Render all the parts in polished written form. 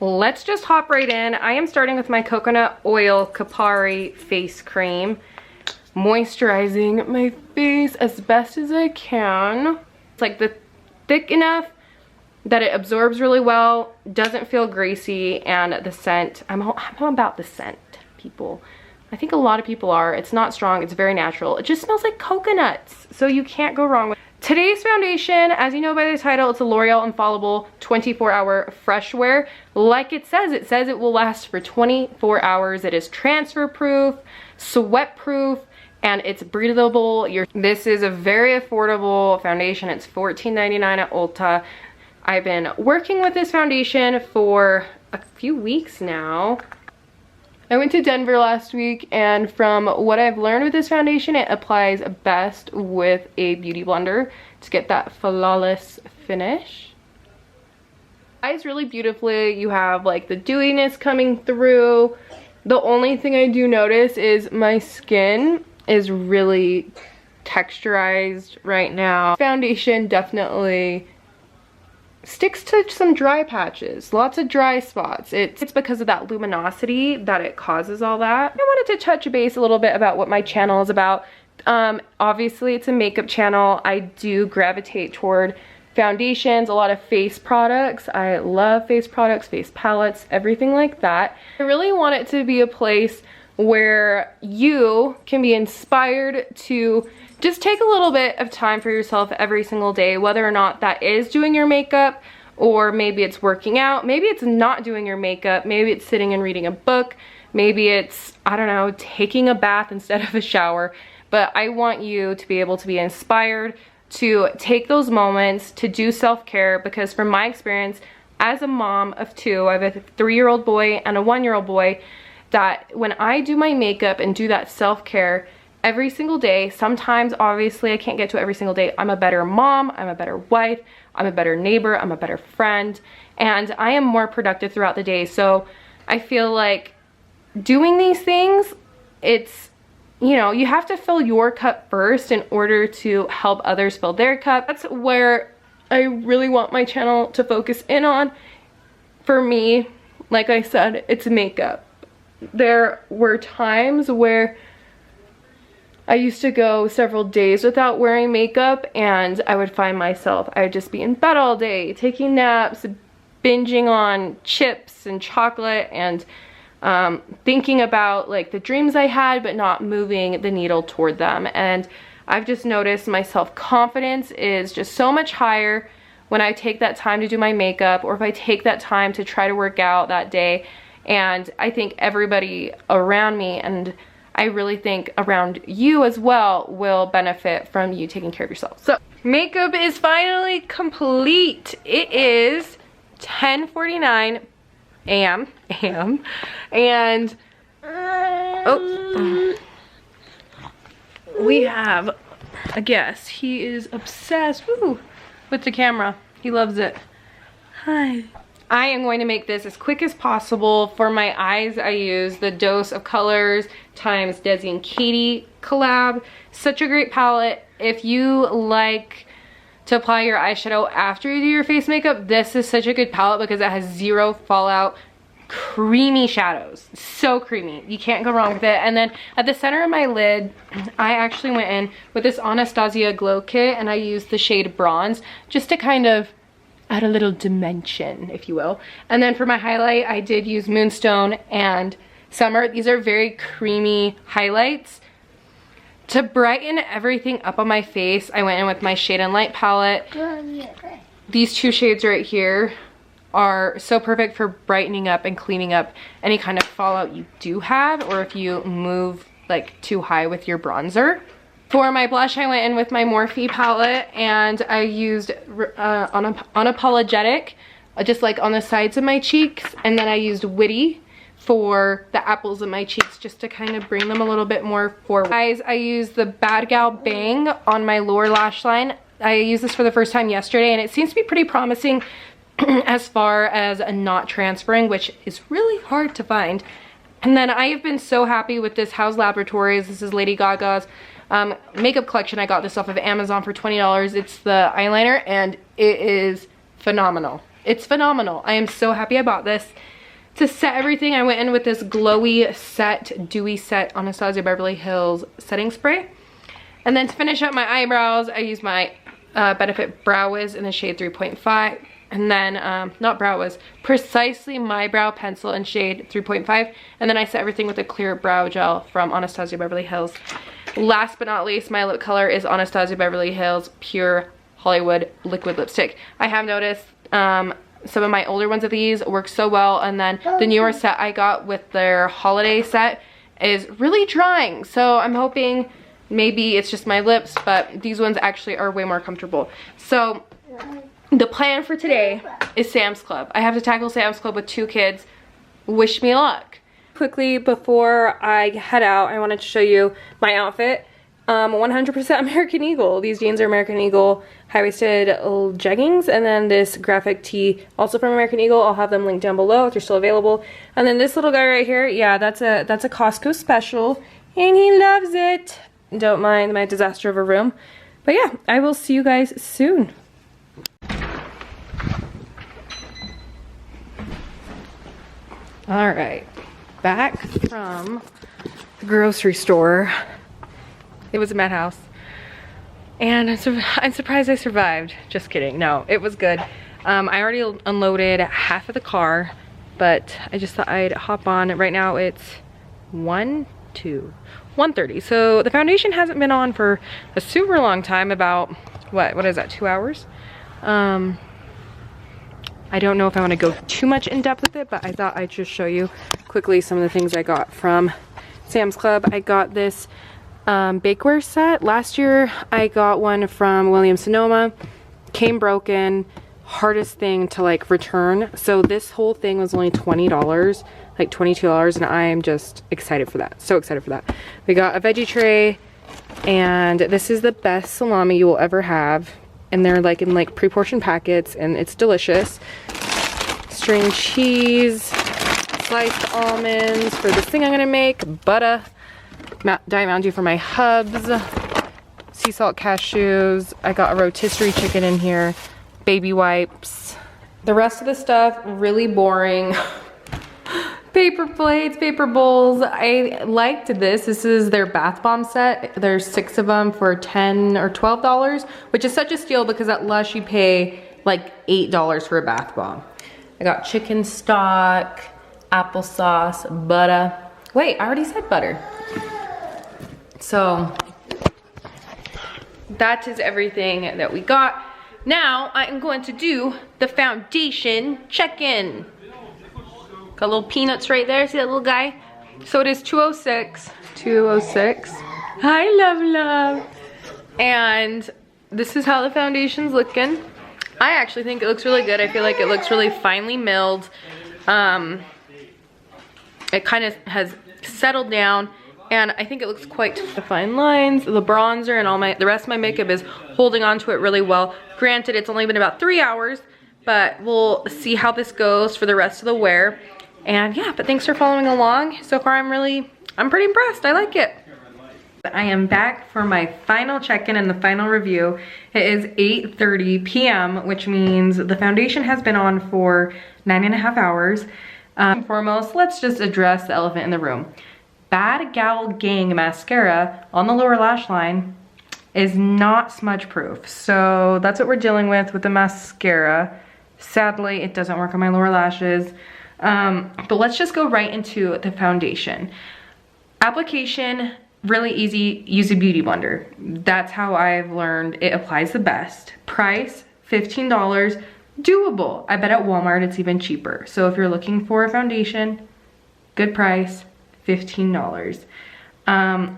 let's just hop right in. I am starting with my coconut oil Kopari face cream, moisturizing my face as best as I can. It's like thick enough that it absorbs really well, doesn't feel greasy, and the scent, I'm about the scent, people. I think a lot of people are. It's not strong, it's very natural. It just smells like coconuts, so you can't go wrong with it. Today's foundation, as you know by the title, it's a Loreal Infallible 24-hour Freshwear. Like it says it will last for 24 hours. It is transfer proof, sweat proof, and it's breathable. This is a very affordable foundation. It's $14.99 at Ulta. I've been working with this foundation for a few weeks now. I went to Denver last week, and from what I've learned with this foundation, it applies best with a beauty blender to get that flawless finish. It applies really beautifully. You have like the dewiness coming through. The only thing I do notice is my skin is really texturized right now. Foundation definitely sticks to some dry patches, lots of dry spots. It's because of that luminosity that it causes all that. I wanted to touch base a little bit about what my channel is about. Obviously it's a makeup channel. I do gravitate toward foundations, a lot of face products. I love face products, face palettes, everything like that. I really want it to be a place where you can be inspired to just take a little bit of time for yourself every single day, whether or not that is doing your makeup, or maybe it's working out, maybe it's not doing your makeup, maybe it's sitting and reading a book, maybe it's, I don't know, taking a bath instead of a shower. But I want you to be able to be inspired to take those moments to do self-care, because from my experience as a mom of two, I have a 3-year-old boy and a 1-year-old boy, that when I do my makeup and do that self-care every single day, sometimes obviously I can't get to it every single day, I'm a better mom, I'm a better wife, I'm a better neighbor, I'm a better friend, and I am more productive throughout the day. So I feel like doing these things, it's, you know, you have to fill your cup first in order to help others fill their cup. That's where I really want my channel to focus in on. For me, like I said, it's makeup. There were times where I used to go several days without wearing makeup, and I would find myself, I would just be in bed all day, taking naps, binging on chips and chocolate, and thinking about like the dreams I had, but not moving the needle toward them. And I've just noticed my self-confidence is just so much higher when I take that time to do my makeup, or if I take that time to try to work out that day. And I think everybody around me, and I really think around you as well, will benefit from you taking care of yourself. So makeup is finally complete. It is 10:49 a.m. and oh, we have a guest. He is obsessed with the camera. He loves it. Hi. I am going to make this as quick as possible. For my eyes, I use the Dose of Colors times Desi and Katy collab. Such a great palette. If you like to apply your eyeshadow after you do your face makeup, this is such a good palette because it has zero fallout, creamy shadows. So creamy. You can't go wrong with it. And then at the center of my lid, I actually went in with this Anastasia Glow Kit, and I used the shade Bronze just to kind of add a little dimension, if you will. And then for my highlight, I did use Moonstone and Summer. These are very creamy highlights. To brighten everything up on my face, I went in with my Shade and Light palette. These two shades right here are so perfect for brightening up and cleaning up any kind of fallout you do have, or if you move like too high with your bronzer. For my blush, I went in with my Morphe palette, and I used Unapologetic, just like on the sides of my cheeks, and then I used Witty for the apples of my cheeks, just to kind of bring them a little bit more forward. Guys, I used the Bad Gal Bang on my lower lash line. I used this for the first time yesterday, and it seems to be pretty promising as far as not transferring, which is really hard to find. And then I have been so happy with this House Laboratories. This is Lady Gaga's makeup collection. I got this off of Amazon for $20. It's the eyeliner, and it is phenomenal. It's phenomenal. I am so happy I bought this. To set everything, I went in with this glowy set, dewy set Anastasia Beverly Hills setting spray. And then to finish up my eyebrows, I used my Benefit Brow Wiz in the shade 3.5. And then, not Brow Wiz, Precisely My Brow Pencil in shade 3.5. And then I set everything with a clear brow gel from Anastasia Beverly Hills. Last but not least, my lip color is Anastasia Beverly Hills Pure Hollywood Liquid Lipstick. I have noticed some of my older ones of these work so well, and then the newer set I got with their holiday set is really drying. So I'm hoping maybe it's just my lips, but these ones actually are way more comfortable. So the plan for today is Sam's Club. I have to tackle Sam's Club with 2 kids. Wish me luck. Quickly before I head out, I wanted to show you my outfit. 100% American Eagle. These jeans are American Eagle high-waisted jeggings, and then this graphic tee also from American Eagle. I'll have them linked down below if they're still available. And then this little guy right here, yeah, that's a Costco special, and he loves it. Don't mind my disaster of a room. But yeah, I will see you guys soon. All right, back from the grocery store. It was a madhouse, and I'm surprised I survived. Just kidding. No, it was good. I already unloaded half of the car, but I just thought I'd hop on. Right now it's 1:30. So the foundation hasn't been on for a super long time. About what is that? 2 hours. I don't know if I want to go too much in depth with it, but I thought I'd just show you quickly some of the things I got from Sam's Club. I got this bakeware set. Last year I got one from Williams Sonoma. Came broken. Hardest thing to like return. So this whole thing was only $20, like $22, and I am just excited for that. So excited for that. We got a veggie tray, and this is the best salami you will ever have. And they're like in like pre-portioned packets, and it's delicious. String cheese, sliced almonds for this thing I'm gonna make, butter, Diet Mountain Dew for my hubs, sea salt cashews. I got a rotisserie chicken in here, baby wipes. The rest of the stuff, really boring. Paper plates, paper bowls. I liked this. This is their bath bomb set. There's 6 of them for $10 or $12, which is such a steal because at Lush you pay like $8 for a bath bomb. I got chicken stock, applesauce, butter. Wait, I already said butter. So that is everything that we got. Now I am going to do the foundation check-in. Got little peanuts right there. See that little guy? So it is 206. 206. Hi, love. And this is how the foundation's looking. I actually think it looks really good. I feel like it looks really finely milled. It kind of has settled down, and I think it looks quite fine lines. The bronzer and the rest of my makeup is holding on to it really well. Granted, it's only been about 3 hours, but we'll see how this goes for the rest of the wear. And yeah, but thanks for following along. So far I'm pretty impressed. I like it. I am back for my final check-in and the final review. It is 8:30 p.m., which means the foundation has been on for 9.5 hours. Foremost, let's just address the elephant in the room. Bad Gal Gang mascara on the lower lash line is not smudge proof. So that's what we're dealing with the mascara. Sadly, it doesn't work on my lower lashes. But let's just go right into the foundation. Application, really easy. Use a beauty blender. That's how I've learned it applies the best. Price, $15. Doable. I bet at Walmart it's even cheaper. So if you're looking for a foundation, good price, $15.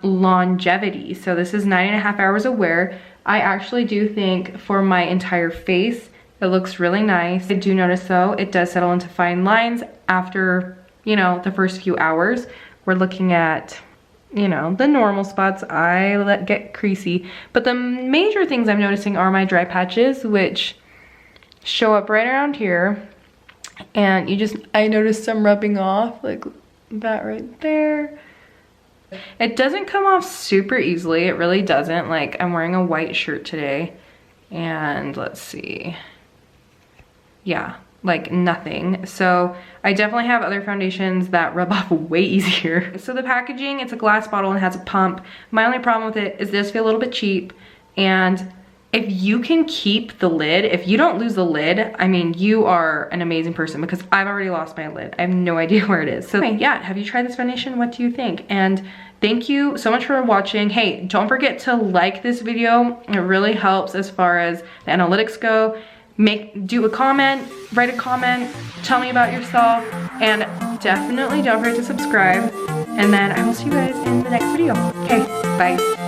Longevity. So this is 9.5 hours of wear. I actually do think for my entire face, it looks really nice. I do notice though, it does settle into fine lines after, you know, the first few hours. We're looking at, you know, the normal spots I let get creasy. But the major things I'm noticing are my dry patches, which show up right around here. And I noticed some rubbing off, like that right there. It doesn't come off super easily. It really doesn't. Like, I'm wearing a white shirt today. And let's see. Yeah, like nothing. So I definitely have other foundations that rub off way easier. So the packaging, it's a glass bottle and it has a pump. My only problem with it is this feel a little bit cheap, and if you can keep the lid, if you don't lose the lid, I mean, you are an amazing person, because I've already lost my lid. I have no idea where it is. So yeah, have you tried this foundation? What do you think? And thank you so much for watching. Hey, don't forget to like this video. It really helps as far as the analytics go. Do a comment, write a comment, tell me about yourself, and definitely don't forget to subscribe. And then I will see you guys in the next video. Okay, bye.